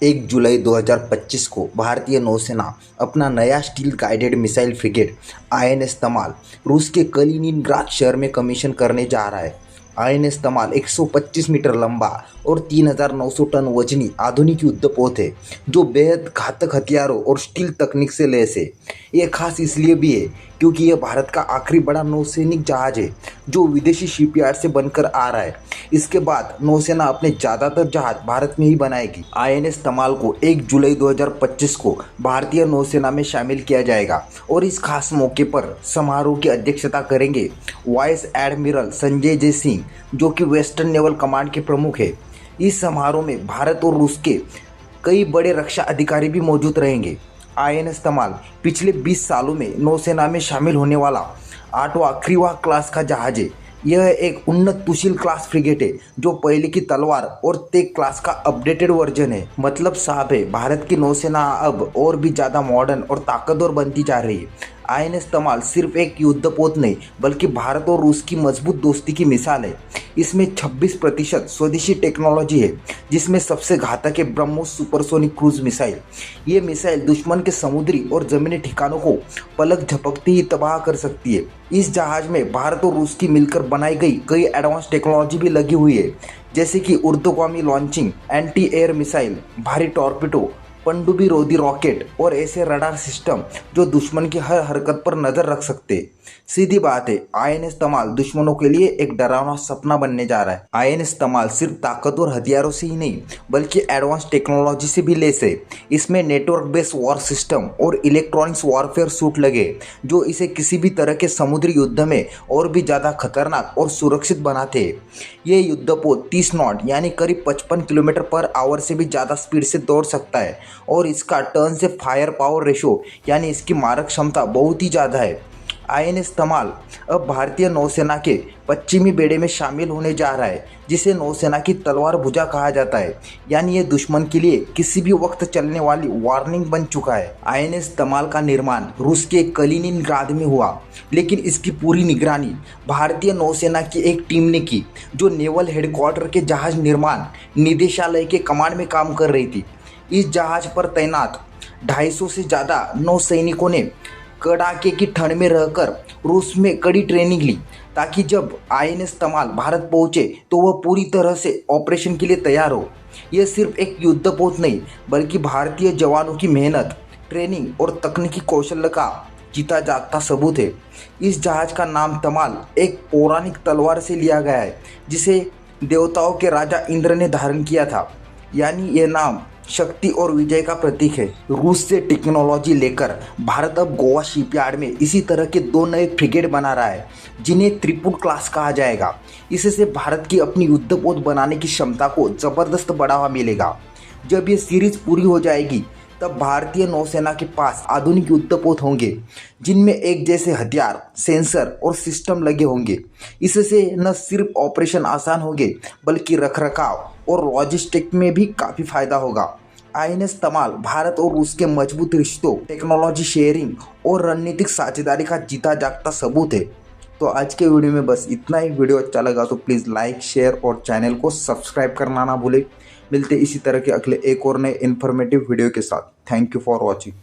1 जुलाई 2025 को भारतीय नौसेना अपना नया steel guided missile frigate INS Tamal रूस के कलिनिनग्राद शहर में कमीशन करने जा रहा है। आईएनएस तमाल 125 मीटर लंबा और 3,900 टन वजनी आधुनिक युद्धपोत है जो बेहद घातक हथियारों और स्टील तकनीक से लैस है। ये खास इसलिए भी है क्योंकि यह भारत का आखिरी बड़ा नौसैनिक जहाज है जो विदेशी शिपयार्ड से बनकर आ रहा है। इसके बाद नौसेना अपने ज़्यादातर जहाज भारत में ही बनाएगी। आईएनएस तमाल को 1 जुलाई 2025 को भारतीय नौसेना में शामिल किया जाएगा और इस खास मौके पर समारोह की अध्यक्षता करेंगे वाइस एडमिरल संजय जे सिंह जो कि वेस्टर्न नेवल कमांड के प्रमुख है। इस समारोह में भारत और रूस के कई बड़े रक्षा अधिकारी भी मौजूद रहेंगे। आईएनएस तमाल पिछले 20 सालों में नौसेना में शामिल होने वाला 8वां क्रीवा क्लास का जहाज है। यह एक उन्नत तुशील क्लास फ्रिगेट है जो पहले की तलवार और तेग क्लास का अपडेटेड वर्जन है। मतलब साफ है, भारत की नौसेना अब और भी ज़्यादा मॉडर्न और ताकतवर बनती जा रही है। आईएनएस तमाल सिर्फ एक युद्धपोत नहीं बल्कि भारत और रूस की मजबूत दोस्ती की मिसाल है। इसमें 26% स्वदेशी टेक्नोलॉजी है जिसमें सबसे घातक है ब्रह्मोस सुपरसोनिक क्रूज मिसाइल। ये मिसाइल दुश्मन के समुद्री और जमीनी ठिकानों को पलक झपकते ही तबाह कर सकती है। इस जहाज में भारत और रूस की मिलकर बनाई गई कई एडवांस टेक्नोलॉजी भी लगी हुई है जैसे कि ऊर्ध्वगामी लॉन्चिंग, एंटी एयर मिसाइल, भारी टॉर्पिडो, पनडुब्बी रोधी रॉकेट और ऐसे रडार सिस्टम जो दुश्मन की हर हरकत पर नजर रख सकते। सीधी बात है, आईएनएस तमाल दुश्मनों के लिए एक डरावना सपना बनने जा रहा है। आईएनएस तमाल सिर्फ ताकतवर हथियारों से ही नहीं बल्कि एडवांस टेक्नोलॉजी से भी लैस है। इसमें नेटवर्क बेस्ड वॉर सिस्टम और इलेक्ट्रॉनिक्स वॉरफेयर सूट लगे जो इसे किसी भी तरह के समुद्री युद्ध में और भी ज़्यादा खतरनाक और सुरक्षित बनाते हैं। ये युद्धपोत 30 नॉट यानी करीब 55 किलोमीटर पर आवर से भी ज़्यादा स्पीड से दौड़ सकता है और इसका टर्न से फायर पावर रेशो यानी इसकी मारक क्षमता बहुत ही ज़्यादा है। आईएनएस तमाल अब भारतीय नौसेना के पश्चिमी बेड़े में शामिल होने जा रहा है जिसे नौसेना की तलवार भुजा कहा जाता है। यानी ये दुश्मन के लिए किसी भी वक्त चलने वाली वार्निंग बन चुका है। आईएनएस तमाल का निर्माण रूस के कलिनिनग्राद में हुआ लेकिन इसकी पूरी निगरानी भारतीय नौसेना की एक टीम ने की जो नेवल हेडक्वार्टर के जहाज निर्माण निदेशालय के कमांड में काम कर रही थी। इस जहाज पर तैनात 250 से ज़्यादा नौसैनिकों ने कड़ाके की ठंड में रहकर रूस में कड़ी ट्रेनिंग ली ताकि जब आईएनएस तमाल भारत पहुंचे तो वह पूरी तरह से ऑपरेशन के लिए तैयार हो। यह सिर्फ एक युद्धपोत नहीं बल्कि भारतीय जवानों की मेहनत, ट्रेनिंग और तकनीकी कौशल का जीता जागता सबूत है। इस जहाज का नाम तमाल एक पौराणिक तलवार से लिया गया है जिसे देवताओं के राजा इंद्र ने धारण किया था। यानी यह नाम शक्ति और विजय का प्रतीक है। रूस से टेक्नोलॉजी लेकर भारत अब गोवा शिपयार्ड में इसी तरह के 2 नए फ्रिगेट बना रहा है जिन्हें त्रिपुट क्लास कहा जाएगा। इससे भारत की अपनी युद्धपोत बनाने की क्षमता को ज़बरदस्त बढ़ावा मिलेगा। जब ये सीरीज पूरी हो जाएगी तब भारतीय नौसेना के पास आधुनिक युद्धपोत होंगे जिनमें एक जैसे हथियार, सेंसर और सिस्टम लगे होंगे। इससे न सिर्फ ऑपरेशन आसान होंगे बल्कि रखरखाव और लॉजिस्टिक में भी काफ़ी फायदा होगा। आईएनएस तमाल भारत और रूस के मजबूत रिश्तों, टेक्नोलॉजी शेयरिंग और रणनीतिक साझेदारी का जीता जागता सबूत है। तो आज के वीडियो में बस इतना ही। वीडियो अच्छा लगा तो प्लीज़ लाइक, शेयर और चैनल को सब्सक्राइब करना ना भूलें। मिलते इसी तरह के अगले एक और नए इन्फॉर्मेटिव वीडियो के साथ। Thank you for watching.